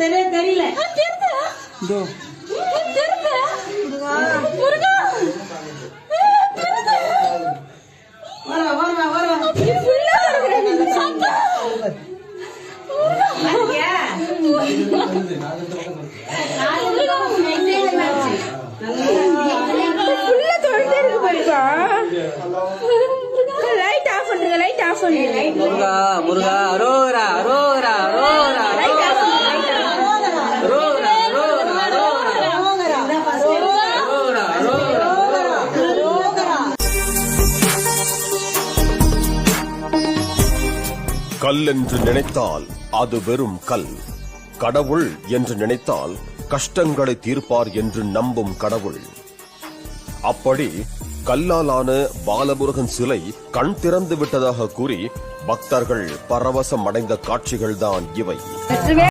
சரியா தெரியல. முருகா முருகா அரோகரா அரோகரா அரோகரா கல் என்று நினைத்தால் அது வெறும் கல். கடவுள் என்று நினைத்தால் கஷ்டங்களை தீர்ப்பார் என்று நம்பும் கடவுள். அப்படி கல்லாலான பாலமுருகன் சிலை கண் திறந்து விட்டதாக கூறி பக்தர்கள் பரவசம் அடைந்த காட்சிகள்தான் இவை.